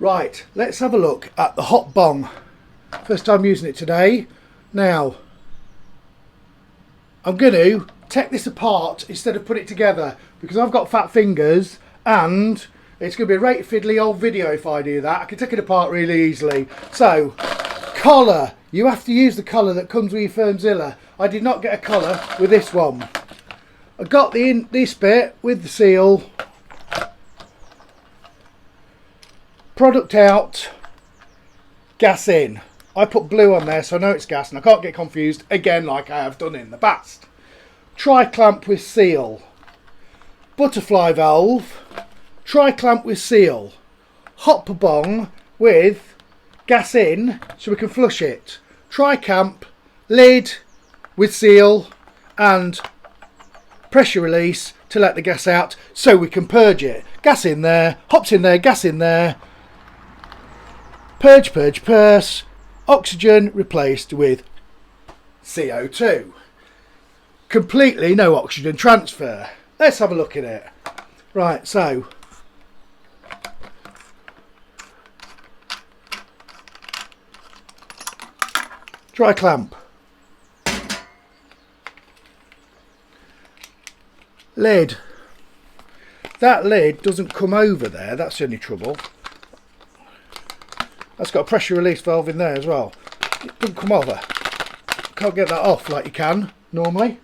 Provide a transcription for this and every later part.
Right, let's have a look at the hot bong. First time using it today. Now, I'm going to take this apart instead of put it together because I've got fat fingers and it's going to be a right fiddly old video if I do that. I can take it apart really easily. So, collar. You have to use the collar that comes with your Firmzilla. I did not get a collar with this one. I got this bit with the seal. Product out, gas in. I put blue on there so I know it's gas and I can't get confused again like I have done in the past. Tri-clamp with seal. Butterfly valve. Tri-clamp with seal. Hopper bong with gas in so we can flush it. Tri-clamp, lid with seal and pressure release to let the gas out so we can purge it. Gas in there, hops in there, gas in there. Purge, purge, purse. Oxygen replaced with CO2. Completely no oxygen transfer. Let's have a look at it. Right, so dry clamp. Lid. That lid doesn't come over there, that's the only trouble. That's got a pressure release valve in there as well. It doesn't come over. Can't get that off like you can normally.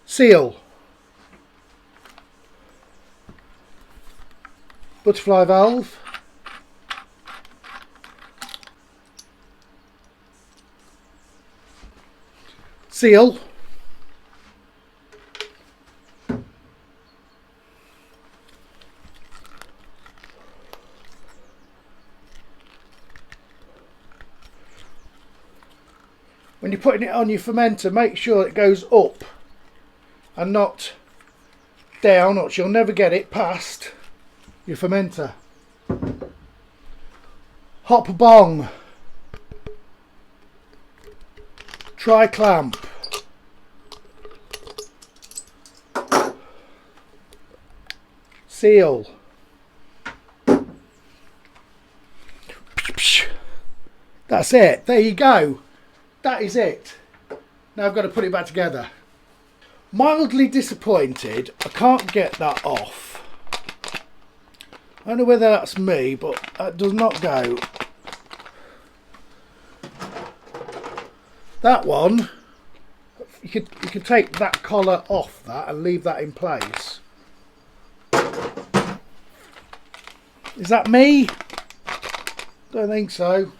Seal. Butterfly valve. Seal. When you're putting it on your fermenter, make sure it goes up and not down, or you'll never get it past your fermenter. Hopper bong. Tri-clamp. Seal. That's it. There you go. That is it. Now I've got to put it back together. Mildly disappointed. I can't get that off. I don't know whether that's me, but that does not go. That one, you could take that collar off that and leave that in place. Is that me? Don't think so.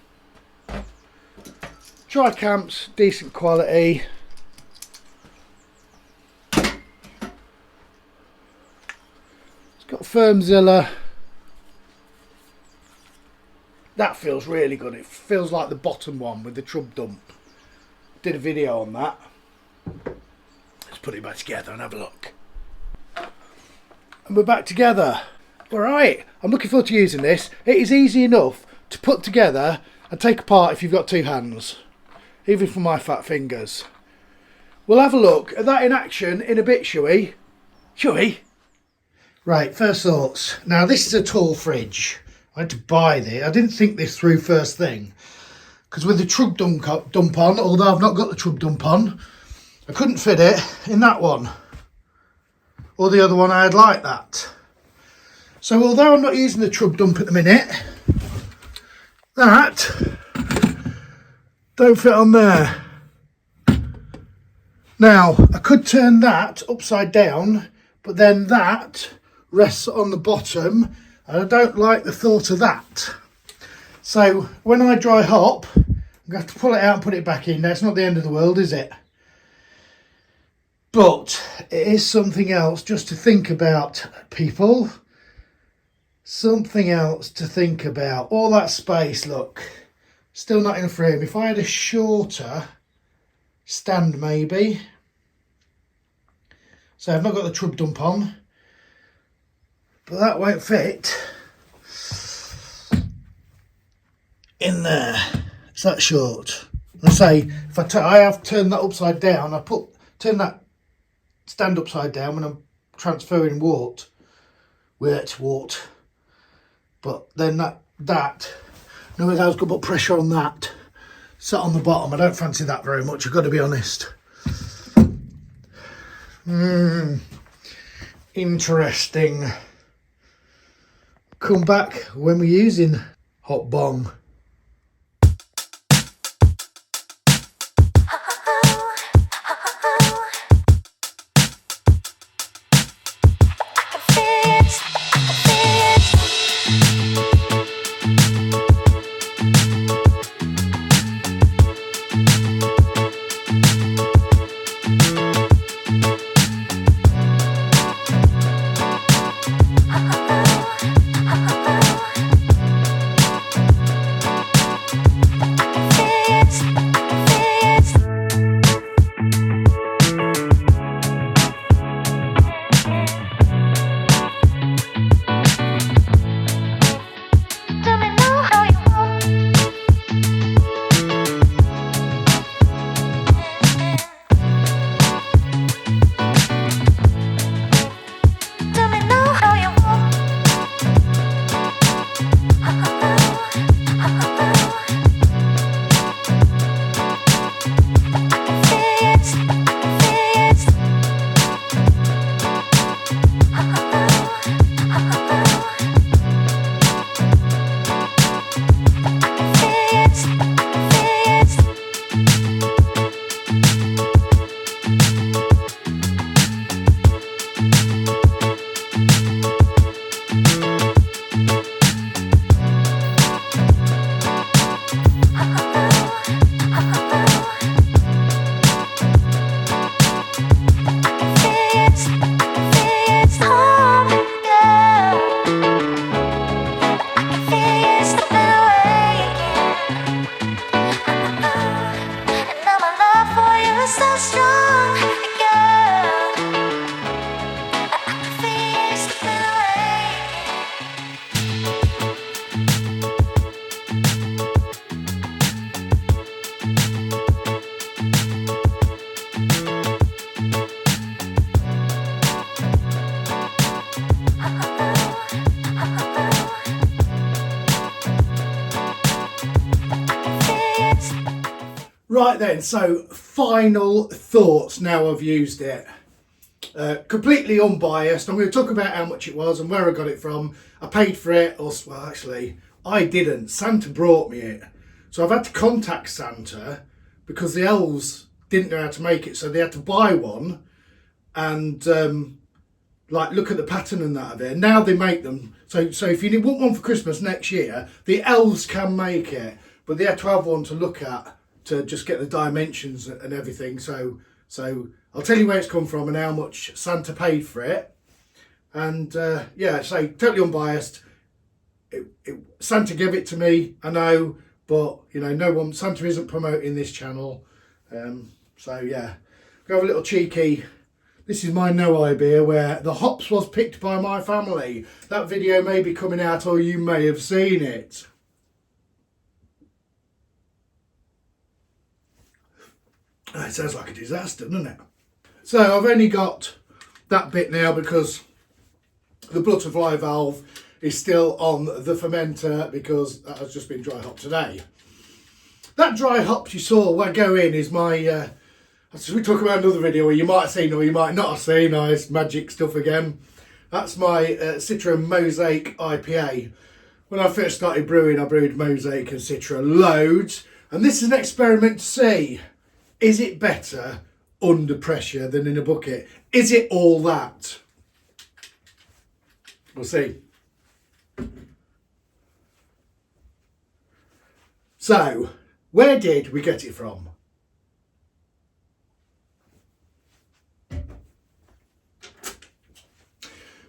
Tri-camp's decent quality. It's got Firmzilla. That feels really good. It feels like the bottom one with the trub dump. Did a video on that. Let's put it back together and have a look. And we're back together. Alright, I'm looking forward to using this. It is easy enough to put together and take apart if you've got two hands. Even for my fat fingers. We'll have a look at that in action in a bit, shall we? Shall we? Right, first thoughts. Now this is a tall fridge. I had to buy this. I didn't think this through first thing. Because with the trub dump on, although I've not got the trub dump on, I couldn't fit it in that one. Or the other one I had like that. So although I'm not using the trub dump at the minute, that don't fit on there. Now, I could turn that upside down, but then that rests on the bottom, and I don't like the thought of that. So, when I dry hop, I'm going to have to pull it out and put it back in. Now, it's not the end of the world, is it? But it is something else just to think about, people. Something else to think about. All that space, look. Still not in a frame. If I had a shorter stand maybe. So I've not got the trub dump on. But that won't fit in there. It's that short. I say, if I have turned that upside down, turn that stand upside down when I'm transferring wort. But then that no, that was good, but pressure on that sat on the bottom. I don't fancy that very much, I've got to be honest. Interesting. Come back when we're using hot bong. Right then, so final thoughts now I've used it. Completely unbiased. I'm going to talk about how much it was and where I got it from. I paid for it, or well actually I didn't. Santa brought me it. So I've had to contact Santa because the elves didn't know how to make it, so they had to buy one and like look at the pattern and that of it. Now they make them. So if you want one for Christmas next year, the elves can make it, but they had to have one to look at to just get the dimensions and everything. So I'll tell you where it's come from and how much Santa paid for it. And yeah, so totally unbiased. Santa gave it to me, I know, but you know, no one, Santa isn't promoting this channel. So yeah, we have a little cheeky. This is my no eye beer where the hops was picked by my family. That video may be coming out, or you may have seen it. It sounds like a disaster, doesn't it? So I've only got that bit now because the butterfly valve is still on the fermenter because that has just been dry hopped today. That dry hop you saw where I go in is my, as we talk about another video where you might have seen or you might not have seen, nice magic stuff again. That's my Citra Mosaic IPA. When I first started brewing, I brewed Mosaic and Citra loads. And this is an experiment to see, is it better under pressure than in a bucket? Is it all that? We'll see. So, where did we get it from?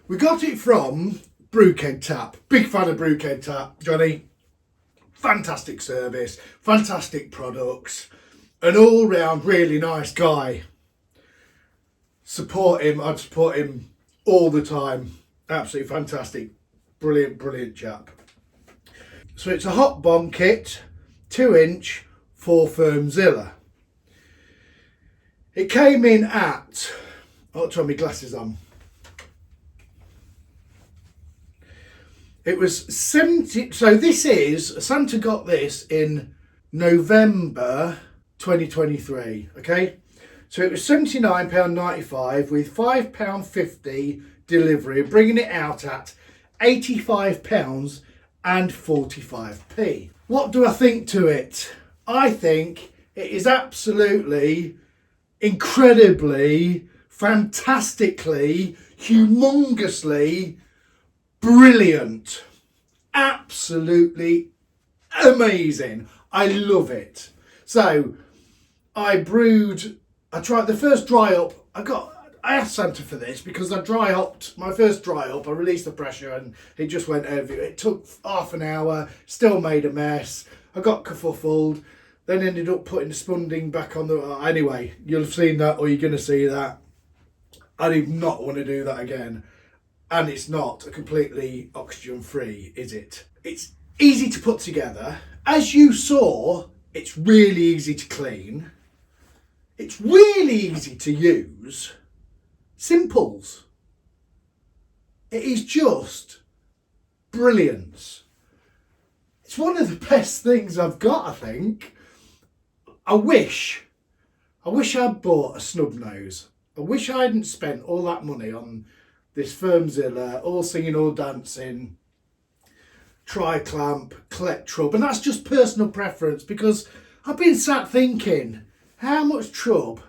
We got it from Brewkeg Tap. Big fan of Brewkeg Tap, Johnny. Fantastic service, fantastic products. An all-round really nice guy. Support him, I'd support him all the time. Absolutely fantastic. Brilliant, brilliant chap. So it's a hot bong kit, 2-inch, 4-Firmzilla. It came in at, I'll try my glasses on. It was 70, so this is, Santa got this in November 2023, okay? So it was £79.95 with £5.50 delivery, bringing it out at £85.45. What do I think to it? I think it is absolutely, incredibly, fantastically, humongously brilliant. Absolutely amazing. I love it. So I tried the first dry up. I asked Santa for this because I dry hopped my first dry up. I released the pressure and it just went over. It took half an hour, still made a mess. I got kerfuffled, then ended up putting the spunding back on the... Anyway, you'll have seen that or you're going to see that. I do not want to do that again. And it's not completely oxygen free, is it? It's easy to put together. As you saw, it's really easy to clean. It's really easy to use. Simples. It is just brilliance. It's one of the best things I've got, I think. I wish I'd bought a snub nose. I wish I hadn't spent all that money on this Firmzilla, all singing, all dancing, tri-clamp, collect trub. And that's just personal preference because I've been sat thinking, how much trub?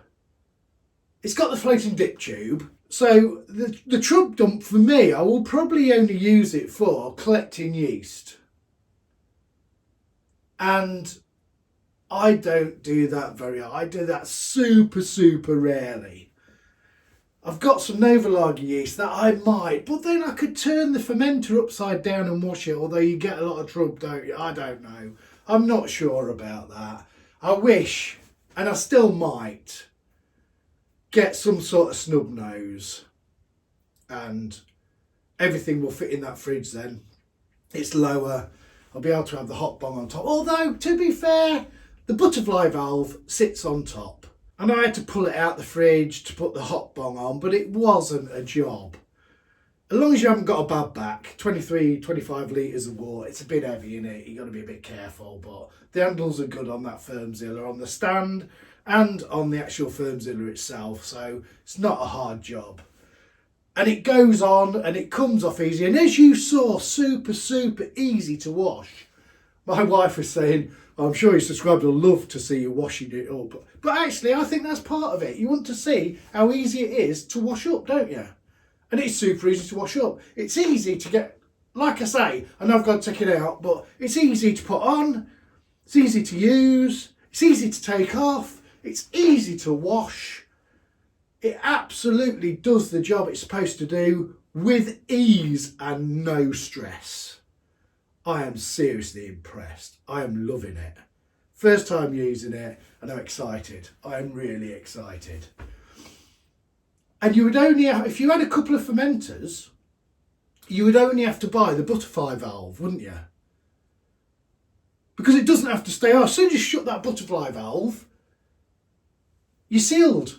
It's got the floating dip tube. So the trub dump for me, I will probably only use it for collecting yeast. And I don't do that I do that super, super rarely. I've got some Novalager yeast that I might, but then I could turn the fermenter upside down and wash it, although you get a lot of trub, don't you? I don't know. I'm not sure about that. I wish, and I still might, get some sort of snub nose and everything will fit in that fridge then. It's lower. I'll be able to have the hot bung on top. Although, to be fair, the butterfly valve sits on top. And I had to pull it out the fridge to put the hot bung on, but it wasn't a job. As long as you haven't got a bad back, 23, 25 litres of water, it's a bit heavy in it. You've got to be a bit careful, but the handles are good on that Firmzilla, on the stand and on the actual Firmzilla itself. So it's not a hard job. And it goes on and it comes off easy. And as you saw, super, super easy to wash. My wife was saying, I'm sure your subscribers will love to see you washing it up. But actually, I think that's part of it. You want to see how easy it is to wash up, don't you? And it's super easy to wash up. It's easy to get, like I say, I know I've got to take it out, but it's easy to put on. It's easy to use. It's easy to take off. It's easy to wash. It absolutely does the job it's supposed to do with ease and no stress. I am seriously impressed. I am loving it. First time using it and I'm excited. I am really excited. And you would only have, if you had a couple of fermenters, you would only have to buy the butterfly valve, wouldn't you? Because it doesn't have to stay on. As soon as you shut that butterfly valve, you're sealed.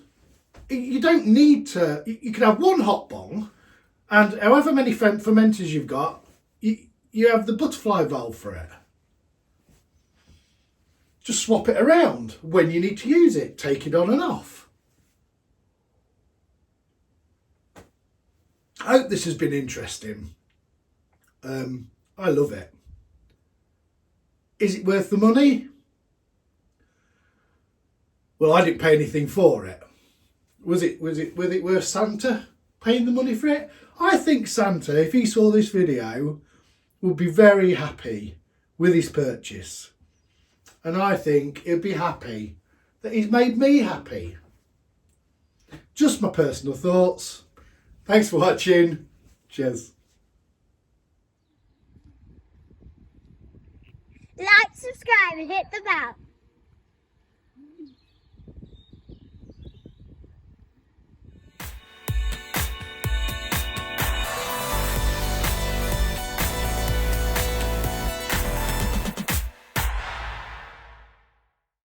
You don't need to, you can have one hot bung and however many fermenters you've got, you have the butterfly valve for it. Just swap it around when you need to use it. Take it on and off. I hope this has been interesting. I love it. Is it worth the money? Well, I didn't pay anything for it. Was it worth Santa paying the money for it? I think Santa, if he saw this video, would be very happy with his purchase. And I think he'd be happy that he's made me happy. Just my personal thoughts. Thanks for watching. Cheers. Like, subscribe and hit the bell.